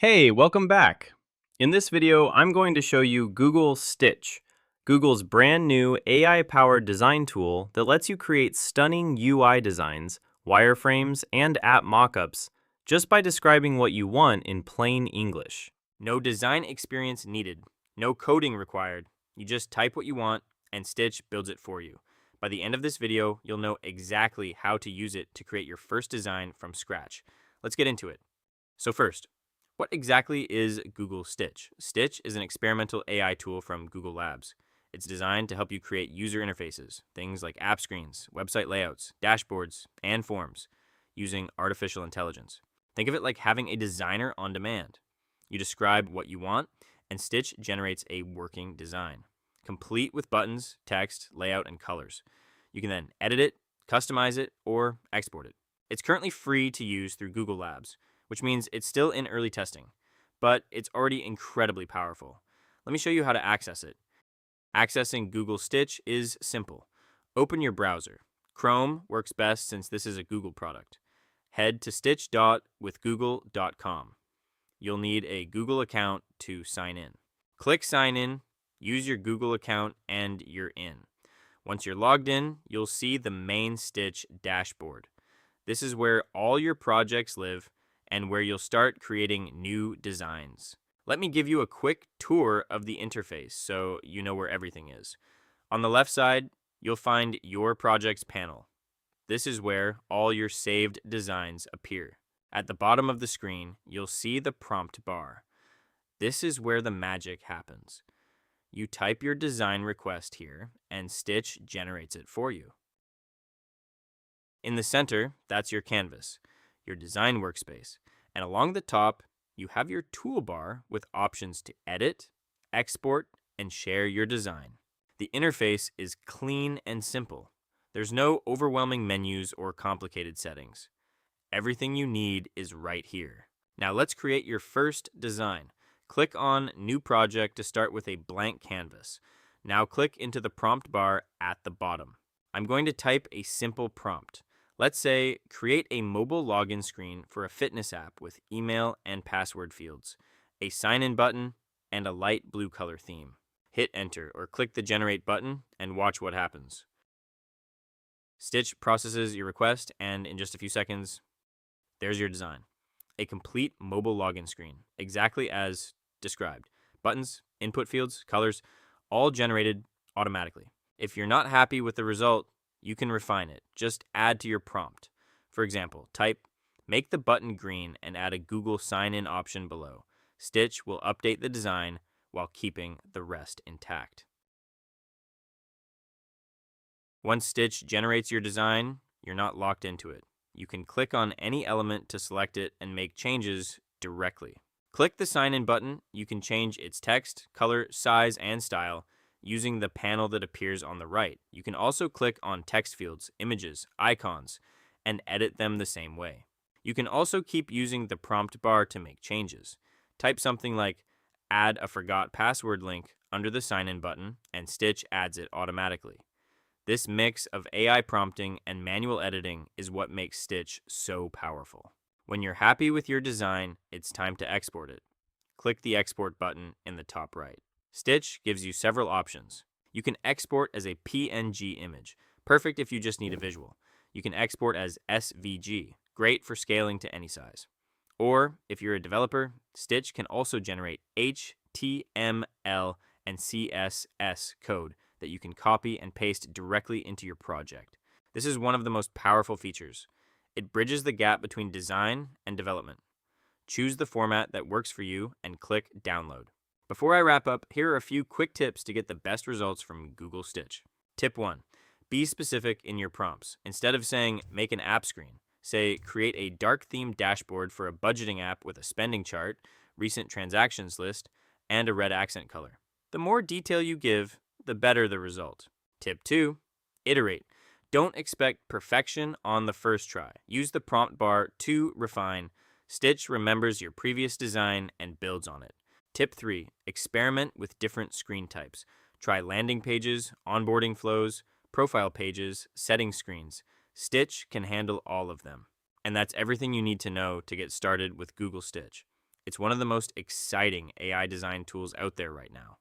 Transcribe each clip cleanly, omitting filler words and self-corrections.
Hey, welcome back. In this video, I'm going to show you Google Stitch, Google's brand new AI-powered design tool that lets you create stunning UI designs, wireframes, and app mockups just by describing what you want in plain English. No design experience needed, no coding required. You just type what you want, and Stitch builds it for you. By the end of this video, you'll know exactly how to use it to create your first design from scratch. Let's get into it. So first, what exactly is Google Stitch? Stitch is an experimental AI tool from Google Labs. It's designed to help you create user interfaces, things like app screens, website layouts, dashboards, and forms, using artificial intelligence. Think of it like having a designer on demand. You describe what you want, and Stitch generates a working design, complete with buttons, text, layout, and colors. You can then edit it, customize it, or export it. It's currently free to use through Google Labs, which means it's still in early testing, but it's already incredibly powerful. Let me show you how to access it. Accessing Google Stitch is simple. Open your browser. Chrome works best since this is a Google product. Head to stitch.withgoogle.com. You'll need a Google account to sign in. Click Sign In, use your Google account, and you're in. Once you're logged in, you'll see the main Stitch dashboard. This is where all your projects live and where you'll start creating new designs. Let me give you a quick tour of the interface so you know where everything is. On the left side, you'll find Your Projects panel. This is where all your saved designs appear. At the bottom of the screen, you'll see the prompt bar. This is where the magic happens. You type your design request here, and Stitch generates it for you. In the center, that's your canvas, your design workspace, and along the top, you have your toolbar with options to edit, export, and share your design. The interface is clean and simple. There's no overwhelming menus or complicated settings. Everything you need is right here. Now let's create your first design. Click on New Project to start with a blank canvas. Now click into the prompt bar at the bottom. I'm going to type a simple prompt. Let's say, create a mobile login screen for a fitness app with email and password fields, a sign-in button, and a light blue color theme. Hit enter or click the generate button and watch what happens. Stitch processes your request, and in just a few seconds, there's your design. A complete mobile login screen, exactly as described. Buttons, input fields, colors, all generated automatically. If you're not happy with the result, you can refine it. Just add to your prompt. For example, type, make the button green and add a Google sign-in option below. Stitch will update the design while keeping the rest intact. Once Stitch generates your design, you're not locked into it. You can click on any element to select it and make changes directly. Click the sign-in button. You can change its text, color, size, and style using the panel that appears on the right. You can also click on text fields, images, icons, and edit them the same way. You can also keep using the prompt bar to make changes. Type something like add a forgot password link under the sign-in button, and Stitch adds it automatically. This mix of AI prompting and manual editing is what makes Stitch so powerful. When you're happy with your design, it's time to export it. Click the export button in the top right. Stitch gives you several options. You can export as a PNG image, perfect if you just need a visual. You can export as SVG, great for scaling to any size. Or, if you're a developer, Stitch can also generate HTML and CSS code that you can copy and paste directly into your project. This is one of the most powerful features. It bridges the gap between design and development. Choose the format that works for you and click Download. Before I wrap up, here are a few quick tips to get the best results from Google Stitch. Tip 1. Be specific in your prompts. Instead of saying, make an app screen, say, create a dark themed dashboard for a budgeting app with a spending chart, recent transactions list, and a red accent color. The more detail you give, the better the result. Tip 2. Iterate. Don't expect perfection on the first try. Use the prompt bar to refine. Stitch remembers your previous design and builds on it. Tip 3. Experiment with different screen types. Try landing pages, onboarding flows, profile pages, settings screens. Stitch can handle all of them. And that's everything you need to know to get started with Google Stitch. It's one of the most exciting AI design tools out there right now.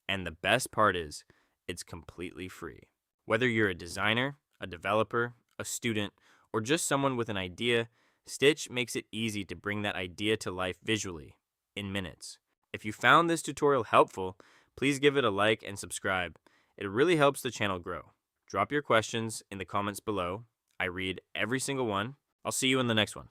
And the best part is, it's completely free. Whether you're a designer, a developer, a student, or just someone with an idea, Stitch makes it easy to bring that idea to life visually in minutes. If you found this tutorial helpful, please give it a like and subscribe. It really helps the channel grow. Drop your questions in the comments below. I read every single one. I'll see you in the next one.